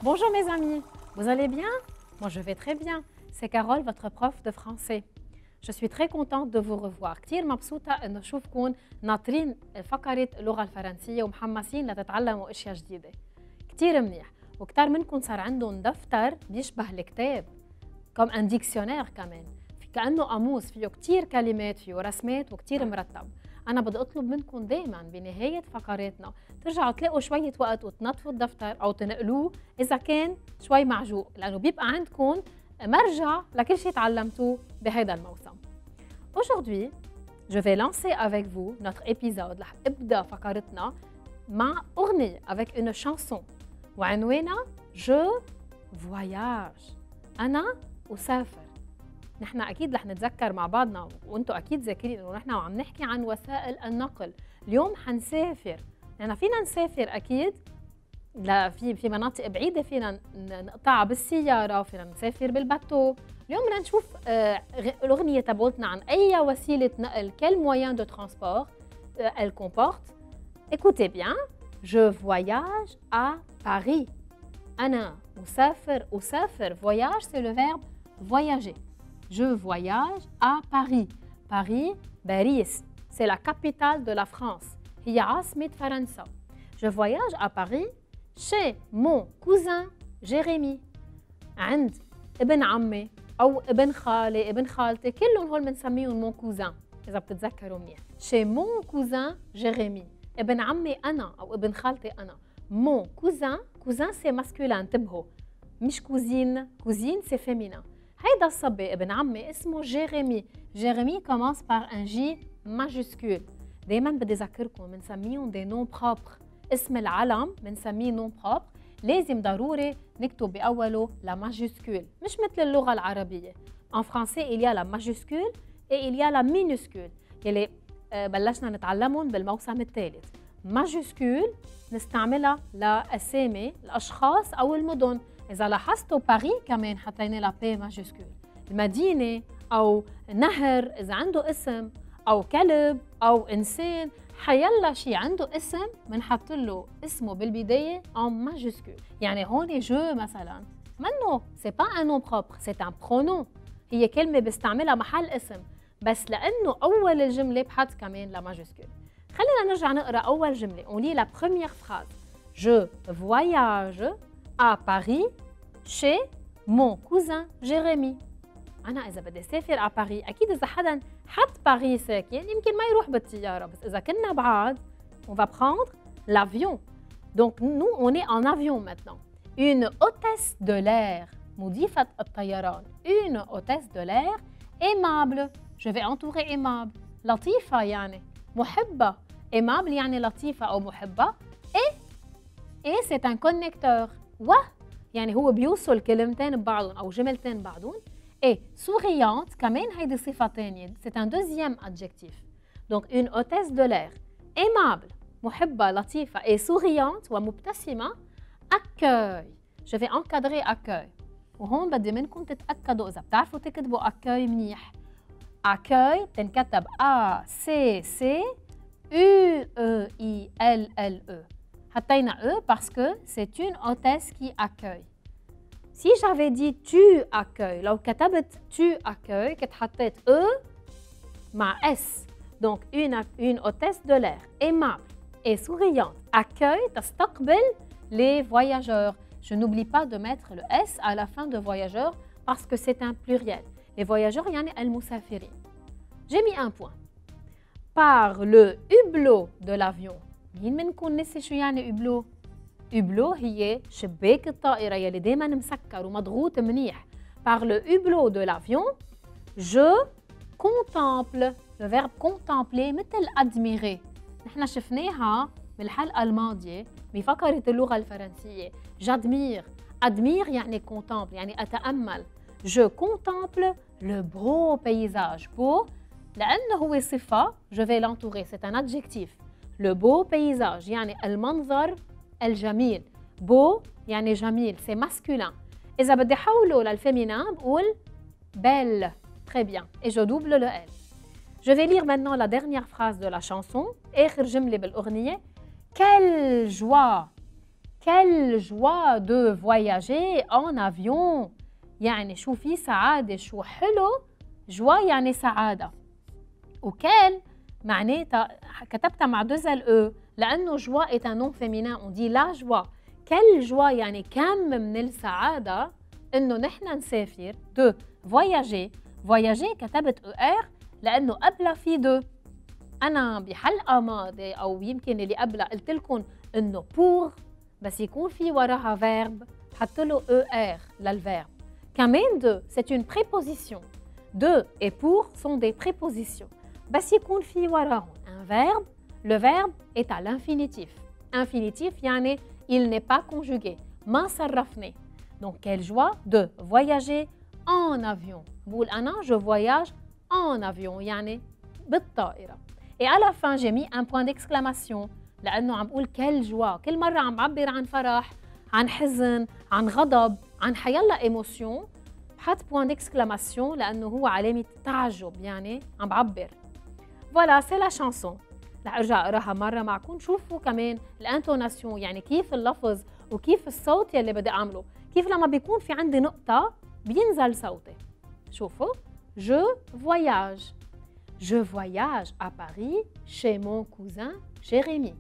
Bonjour mes amis, vous allez bien? Moi je vais très bien. C'est Carole, votre prof de français. Je suis très contente de vous revoir. كتير مبسوطة إنه أشوفكم ناطرين فقرة اللغة الفرنسية ومحمسين لتتعلموا أشياء جديدة. كتير منيح، وكتار منكم صار عندهم دفتر بيشبه الكتاب comme un dictionnaire كمان. كأنه قاموس فيه كتير كلمات، فيه رسمات وكتير مرتب. أنا بدي أطلب منكم دايماً بنهاية فقراتنا ترجعوا تلاقوا شوية وقت وتنظفوا الدفتر أو تنقلوه إذا كان شوي معجوق، لأنه بيبقى عندكم مرجع لكل شيء تعلمتوه بهذا الموسم. Aujourd'hui, je vais lancer avec vous notre épisode. رح ابدأ فقرتنا مع أغنية avec une chanson وعنوانها Je voyage. أنا أسافر. نحن أكيد رح نتذكر مع بعضنا وأنتم أكيد ذاكرين إنه نحن عم نحكي عن وسائل النقل. اليوم حنسافر. نحن فينا نسافر أكيد في مناطق بعيدة، فينا نقطعها بالسيارة، فينا نسافر بالباتو. اليوم بدنا نشوف الأغنية تبعتنا عن أي وسيلة نقل. Quel moyen de transport elle comporte. Écoutez bien. Je voyage à Paris. أنا أسافر. Voyage, c'est le verbe voyager. Je voyage à Paris. Paris, Paris, c'est la capitale de la France. هي عاصمة فرنسا. Je voyage à Paris chez mon cousin Jérémy. عند ابن عمي أو ابن خالي، ابن خالتي، كلهم هول بنسميهم mon cousin إذا بتتذكروا منيح. Chez mon cousin Jérémy. ابن عمي أنا أو ابن خالتي أنا. Mon cousin c'est masculin، انتبهوا. مش cousine c'est féminin. هيدا الصبي ابن عمي اسمه جيريمي. جيريمي commence par un J majuscule. دايما بدي اذكركم بنسميهم des noms propres. اسم العلم بنسميه nom propre. لازم ضروري نكتب باوله la majuscule، مش مثل اللغه العربيه. En français il y a la majuscule et il y a la minuscule يلي بلشنا نتعلمهم بالموسم الثالث. majuscule نستعملها لاسامي الاشخاص او المدن. إذا لاحظتوا باريس كمان حطينا لها بي ماجيسكول. المدينة أو نهر إذا عنده اسم أو كلب أو إنسان، حيلا شيء عنده اسم بنحط له اسمه بالبداية en ماجيسكول. يعني هون جو مثلا منه سي با ان نون بروبر، سي ان برونون. هي كلمة بستعملها محل اسم، بس لأنه أول الجملة بحط كمان لا ماجيسكول. خلينا نرجع نقرأ أول جملة. On lit la première phrase. Je voyage à Paris chez mon cousin Jérémy. أنا إذا بدي أسافر على باريس أكيد إذا حدا حط باريس ساكن يمكن ما يروح بالطيارة، بس إذا كنا بعاد on va prendre l'avion. Donc nous on est en avion maintenant. Une hôtesse de l'air مضيفة الطيران. Une hôtesse de l'air aimable. Je vais entourer aimable. لطيفة يعني محبة. Aimable يعني لطيفة أو محبة. Et c'est un connecteur. يعني هو بيوصل كلمتين ببعضهم أو جملتين ببعضهم. Et souriante كمان هيدي صفة تانية. C'est un deuxième adjectif. Donc une hôtesse de l'air aimable محبة لطيفة et souriante ومبتسمة. accueil. Je vais encadrer accueil. وهون بدي منكم تتأكدوا إذا بتعرفوا تكتبوا accueil منيح. accueil بتنكتب A C C U E I L L E. حطينا E parce que c'est une hôtesse qui accueille. Si j'avais dit tu accueilles، لو كتبت tu accueilles كنت حطيت E مع S. Donc une hôtesse de l'air aimable et souriante accueille تستقبل les voyageurs. Je n'oublie pas de mettre le S à la fin de voyageurs parce que c'est un pluriel. Les voyageurs يعني المسافرين. J'ai mis un point. Par le hublot de l'avion. مين منكم نسي شو يعني هوبلو؟ هوبلو هي شباك الطائرة يلي دايماً مسكر ومضغوط منيح. Par le hublot de l'avion, je contemple. Le verbe contempler مثل admirer. نحن شفناها بالحلقة الماضية بفقرة اللغة الفرنسية. J'admire. Admire يعني contemple يعني أتأمل. Je contemple le beau paysage. Beau لأنه هو صفة je vais l'entourer. C'est un adjectif. Le beau paysage يعني المنظر الجميل. beau يعني جميل. c'est masculin. إذا بدي أحوله للفيمينين بقول belle. Très bien. Et je double le L. Je vais lire maintenant la dernière phrase de la chanson. آخر جملة بالأغنية. Quelle joie! quelle joie de voyager en avion. يعني شو في سعادة، شو حلو. joie يعني سعادة. وكل معناتها كتبتها مع دوزل او لأنه joie est un nom féminin. on dit la joie. quelle joie يعني كم من السعادة إنه نحن نسافر. de voyager. voyager كتبت ER لأنه قبلها في دو. أنا بحلقة ماضية أو يمكن اللي قبلها قلت لكم إنه pour بس يكون في وراها verbe حط له ER للverbe. كمان de c'est une préposition. de et pour sont des prépositions. بس يكون في وراهم un verbe. le verbe est à l'infinitif. infinitif يعني il n'est pas conjugué. ما صرفناه. donc quelle joie de voyager en avion. بقول أنا je voyage en avion يعني بالطائرة. et à la fin j'ai mis un point d'exclamation لأنه عم بقول quelle joie. كل مرة عم بعبر عن فرح، عن حزن، عن غضب، عن حيلا إيموسيون بحط point d'exclamation لأنه هو علامة تعجب يعني عم بعبر. voilà c'est la chanson. رح ارجع اقراها مره معكم. شوفوا كمان الانتوناسيون يعني كيف اللفظ وكيف الصوت يلي بدي اعمله، كيف لما بيكون في عندي نقطه بينزل صوتي. شوفوا je voyage. je voyage à Paris chez mon cousin Jérémy.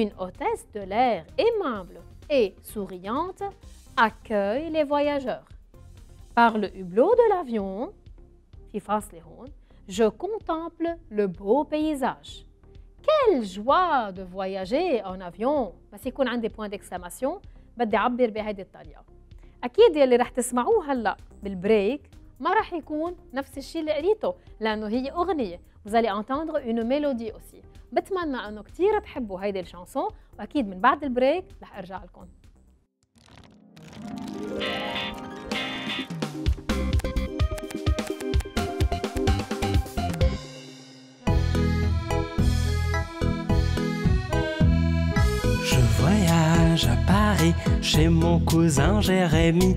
une hôtesse de l'air aimable et souriante accueille les voyageurs. par le hublot de l'avion في فاصله هون je contemple le beau paysage. quelle joie de voyager en avion. بس يكون عندي point d'exclamation بدي أعبر بهيدي الطريقة. أكيد يلي رح تسمعوه هلأ بالبريك ما رح يكون نفس الشيء اللي قريته لأنه هي أغنية. vous allez entendre une mélodie aussi. بتمنى أنه كتير تحبوا هيدي الشانسون وأكيد من بعد البريك رح أرجع لكم. Voyage à Paris chez mon cousin Jérémy.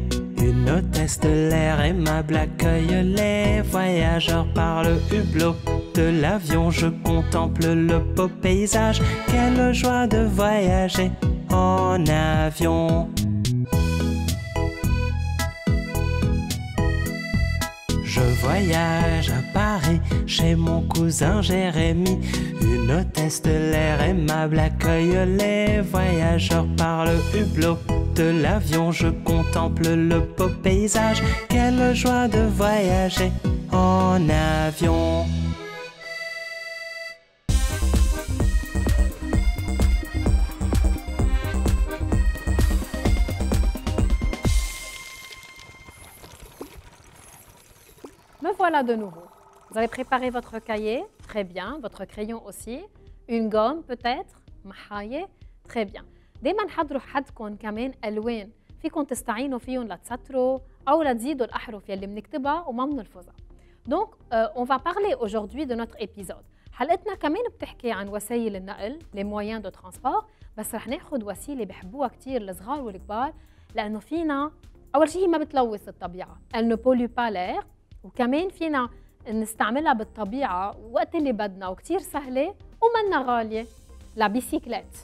Une hôtesse de l'air aimable accueille les voyageurs. par le hublot de l'avion. je contemple le beau paysage. quelle joie de voyager en avion. Je voyage à Paris chez mon cousin Jérémy. Une hôtesse de l'air aimable accueille les voyageurs. par le hublot de l'avion. je contemple le beau paysage. quelle joie de voyager en avion. Me voilà de nouveau. Vous avez préparé votre cahier, très bien, votre crayon aussi, une gomme peut-être, محاية, très bien. دايما حضروا حدكم كمان ألوان فيكم تستعينوا فيهم لتسطروا أو لتزيدوا الأحرف يلي بنكتبها وما بنلفظها. Donc, on va parler aujourd'hui de notre épisode. حلقتنا كمان بتحكي عن وسائل النقل، les moyens de transport، بس رح ناخد وسيلة بحبوها كتير الصغار والكبار لأنه فينا أول شيء هي ما بتلوث الطبيعة. Elle ne pollue pas l'air. وكمان فينا نستعملها بالطبيعة وقت اللي بدنا وكتير سهلة ومنا غالية. لا بيسيكليت.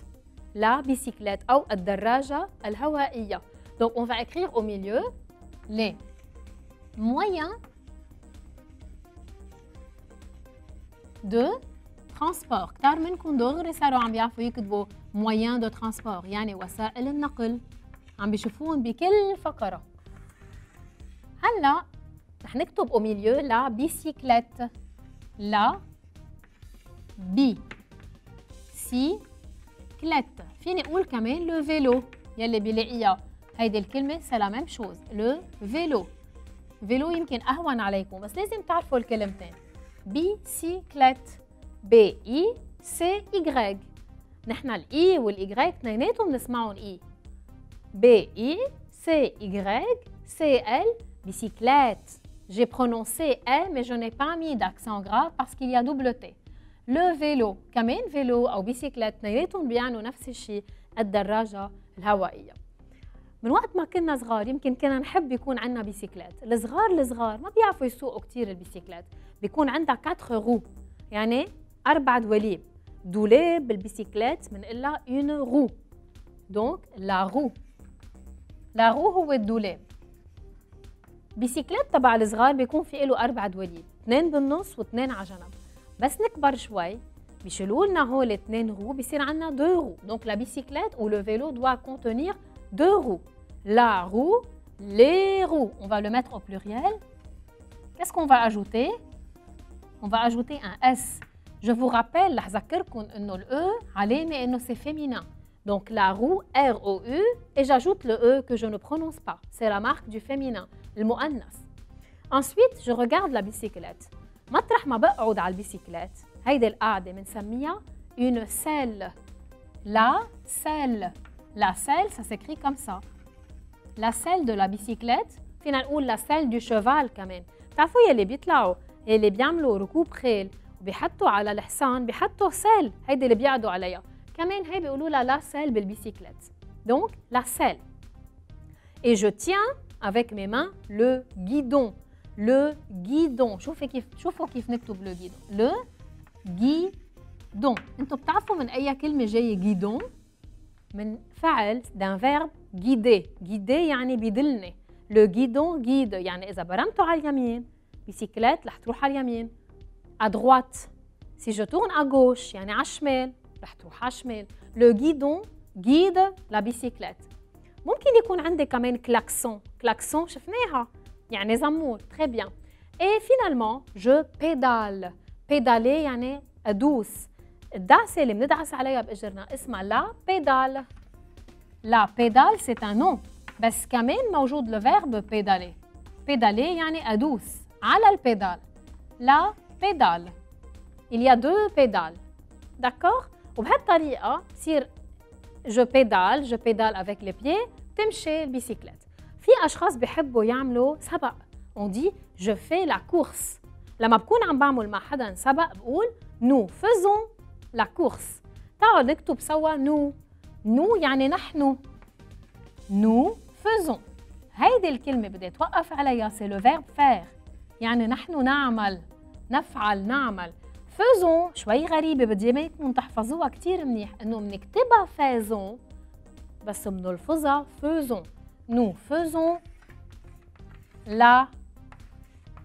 لا بيسيكليت أو الدراجة الهوائية. Donc on va écrire au milieu les moyens de transport. كتار منكم دغري صاروا عم بيعرفوا يكتبوا moyens de transport يعني وسائل النقل. عم بيشوفون بكل فقرة. هلا رح نكتب au milieu la bicyclette. la bicyclette. فيني أقول كمان le vélo يلي بلاقيها هيدي الكلمة c'est la même chose. le vélo. vélo يمكن أهون عليكم بس لازم تعرفوا الكلمتين. bicyclette. B-I-C-Y. نحن الإي والإي اثنيناتهم بنسمعهم إي. B-I-C-Y-C-L. bicyclette. J'ai prononcé E, mais je n'ai pas mis d'accent grave parce qu'il y a double T. Le vélo. كمان vélo أو bicyclette اثنيناتهم بيعنوا نفس الشيء الدراجة الهوائية. من وقت ما كنا صغار يمكن كنا نحب يكون عندنا بيسيكلات. الصغار ما بيعرفوا يسوقوا كتير البيسيكلات. بيكون عندها 4 roues يعني 4 دواليب. دولاب بالبيسيكلات بنقول لها une roue. دونك لا رو. لا رو هو الدولاب. بيسيكلات تبع الصغار بيكون في له 4 دواليب، 2 بالنص و2 على جنب. بس نكبر شوي بيشيلوا لنا هول 2 رو بيصير عندنا 2 رو. دونك لا bicyclette ou le vélo doit contenir 2 roues. La roue, les roues. On va le mettre au pluriel. Qu'est-ce qu'on va ajouter? On va ajouter un S. Je vous rappelle, رح أذكركم إنه ال E علامة إنه c'est féminin. Donc la roue, R-O-U, et j'ajoute le E que je ne prononce pas. C'est la marque du féminin, المؤنث. Ensuite, je regarde la bicyclette. مطرح ما بقعد على البيسيكلات، هيدي القاعدة بنسميها une selle. La selle. La selle, ça s'écrit comme ça. La selle de la bicyclette, فينا نقول la selle du cheval كمان. بتعرفوا يلي بيطلعوا يلي بيعملوا ركوب خيل وبيحطوا على الحصان بيحطوا سيل، هيدي اللي بيقعدوا عليها. كمان هي بيقولوا لها لا سيل بالبيسيكليت. Donc la selle. Et je tiens avec mes mains le guidon. Le guidon. شوفوا كيف نكتب le guidon. Le guidon. انتوا بتعرفوا من اي كلمه جايه guidon؟ من فعل d'un verbe guider. guider يعني بيدلني. Le guidon guide يعني اذا برمتوا على اليمين بيسيكليت رح تروح على اليمين. À droite. Si je tourne à gauche يعني على الشمال رح تروح على الشمال. Le guidon guide la bicyclette. ممكن يكون عندي كمان كلاكسون. كلاكسون شفناها يعني زمور. Très bien. Et finalement je pédale. pédaler يعني أدوس. الدعسة اللي بندعس عليها بإجرنا اسمها لا pédale. La pédale c'est un nom. بس كمان موجود le verbe pédaler. pédaler يعني أدوس على البيدال. La pédale. Il y a 2 pédales. D'accord? وبهالطريقة بصير je pédale avec les pieds تمشي البيسيكليت. في أشخاص بيحبوا يعملوا سبق. On dit je fais la course. لما بكون عم بعمل مع حدا سبق بقول nous faisons la course. تعالوا نكتب سوا nous. nous يعني نحن. nous faisons. هيدي الكلمة بدي أتوقف عليها c'est le verbe faire. يعني نحن نعمل. نفعل نعمل. faisons شوي غريبة بدي منكم تحفظوها كتير منيح إنه بنكتبها faisons بس بنلفظها faisons. nous faisons la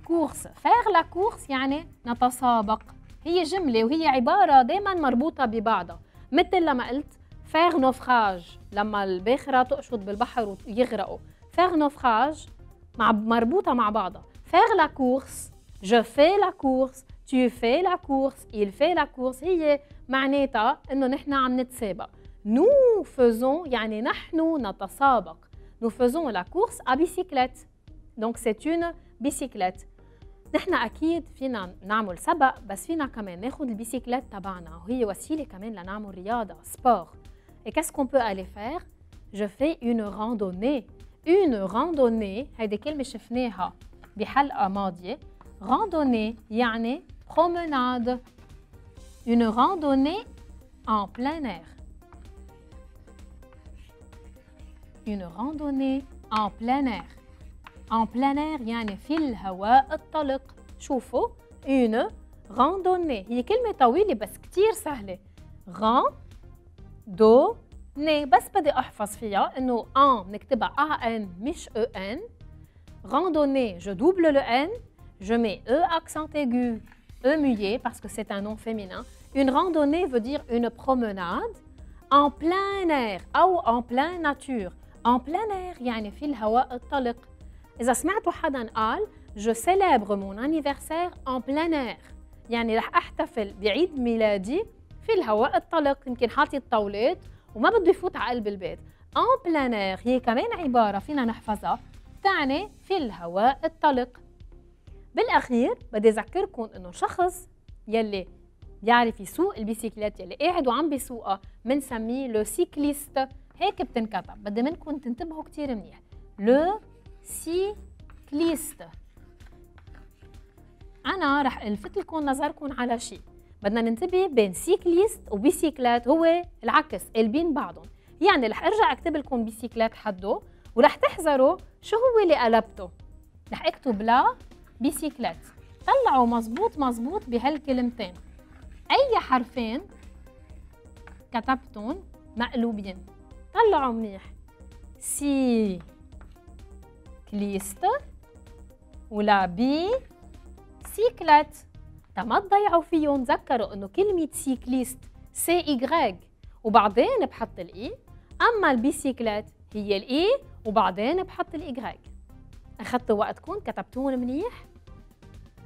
course. faire la course يعني نتسابق. هي جملة وهي عبارة دايما مربوطة ببعضها. مثل لما قلت faire naufrage لما الباخرة تقشط بالبحر ويغرقوا. faire naufrage مربوطة مع بعضها. faire la course je fais la course tu fais la course il fait la course هي معناتها إنه نحن عم نتسابق. nous faisons يعني نحن نتسابق. nous faisons la course à bicyclette. donc c'est une bicyclette. نحن أكيد فينا نعمل سبق بس فينا كمان ناخد البيسيكليت تبعنا وهي وسيلة كمان لنعمل رياضة sport. et qu'est-ce qu'on peut aller faire? je fais une randonnée. une randonnée هيدي كلمة شفناها بحلقة ماضية. randonnée يعني promenade. une randonnée en plein air. une randonnée en plein air. en plein air يعني في الهواء الطلق. شوفوا une randonnée هي كلمة طويلة بس كتير سهلة. randonnée بس بدي أحفظ فيها إنه en نكتبها A-N مش E-N. randonnée je double le N. je mets E accent aigu, E muet parce que c'est un nom féminin. une randonnée veut dire une promenade en plein air أو en plein nature. en plein air يعني في الهواء الطلق. إذا سمعتوا حدا قال je célèbre mon anniversaire en plein air يعني رح أحتفل بعيد ميلادي في الهواء الطلق. يمكن حاطي الطاولات وما بده يفوت على قلب البيت. en plein air هي كمان عبارة فينا نحفظها تعني في الهواء الطلق. بالأخير بدي أذكركم إنه شخص يلي بيعرف يسوق البيسيكلات يلي قاعد وعم بيسوقها بنسميه لو سيكليست. هيك بتنكتب. بدي منكم تنتبهوا كتير منيح. لو سيكليست. أنا رح ألفت لكم نظركم على شيء. بدنا ننتبه بين سيكليست وبيسيكلات هو العكس قلبين بعضهم. يعني رح أرجع أكتب لكم بيسيكلات حده ورح تحذروا شو هو اللي قلبته. رح أكتب لا بيسيكلات. طلعوا مزبوط بهالكلمتين. أي حرفين كتبتهم مقلوبين. طلعوا منيح. سيكليست ولا بي سيكلات. ما تضيعوا فيهم، تذكروا انه كلمة سيكليست سي إيغريك وبعدين بحط الإي، أما البيسيكلات هي الإي وبعدين بحط الإيغريك. أخذتوا وقتكم كتبتون منيح؟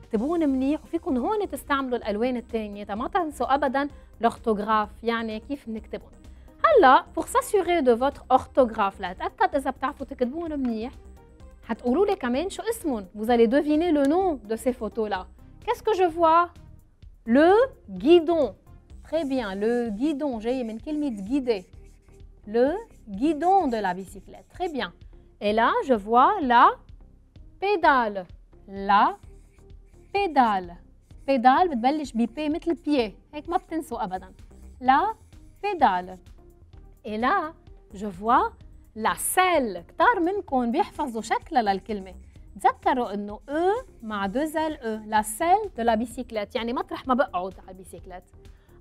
اكتبون منيح، وفيكم هون تستعملوا الألوان الثانية، ما تنسوا أبداً l'orthographe، يعني كيف بنكتبهم. هلا pour s'assurer de votre orthographe، لأتأكد إذا بتعرفوا تكتبون منيح، حتقولوا لي كمان شو اسمهم. Vous allez deviner le nom de ces photos-là. Qu'est-ce que je vois? Le guidon. Très bien, le guidon, j'ai من كلمة guider. Le guidon de la bicyclette. Très bien. Et là, je vois la pédale. La pédale. pédale بتبلش ببي مثل pied. هيك ما بتنسوا أبداً. La pédale. Et là, je vois la selle. كتار منكم بيحفظوا شكلها للكلمة. تذكروا انه E مع 2 L E. La selle de la bicyclette. يعني مطرح ما بقعد على البيسيكلات.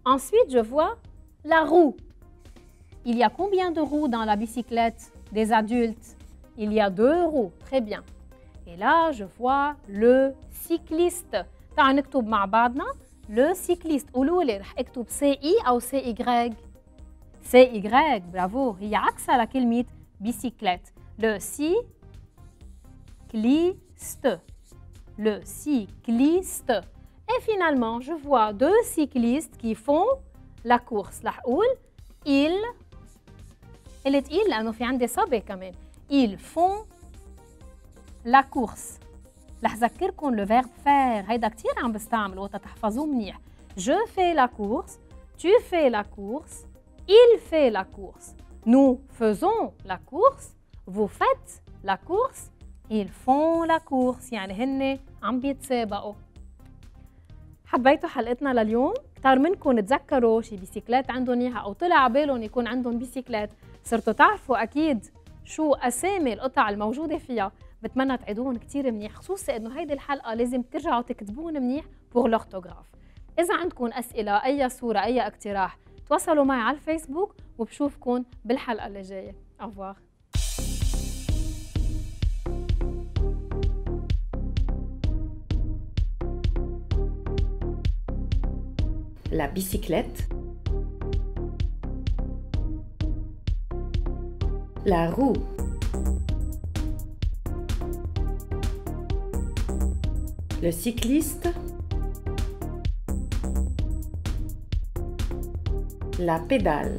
Ensuite, je vois la roue. Il y a combien de roues dans la bicyclette des adultes? Il y a 2 roues. Très bien. Et là, je vois le cycliste. تعالوا نكتب مع بعضنا. Le cycliste. قولوا لي رح اكتب CI أو CY؟ CY. برافو. هي عكسها لكلمة bicyclette. Le cycliste. Le cycliste. Et finalement, je vois 2 cyclistes qui font la course. رح أقول قلت لأنه في عندي صبي كمان. Ils font la course. رح أذكركم le verbe faire. هيدا كتير عم بستعمله وتتحفظوه منيح. Je fais la course. Tu fais la course. Il fait la course. Nous faisons la course. Vous faites la course. Ils font la course. يعني هن عم بيتسابقوا. حبيتوا حلقتنا لليوم؟ كتار منكم تذكروا شي بيسيكلات عندهم اياها او طلع على بالهم يكون عندهم بيسيكلات، صرتوا تعرفوا اكيد شو اسامي القطع الموجوده فيها. بتمنى تعيدوهم كتير منيح، خصوصي انه هيدي الحلقه لازم ترجعوا تكتبون منيح بور لورتوغراف. اذا عندكم اسئله، اي صوره، اي اقتراح، تواصلوا معي على الفيسبوك وبشوفكم بالحلقه اللي جايه. au revoir. La bicyclette, la roue, le cycliste, la pédale.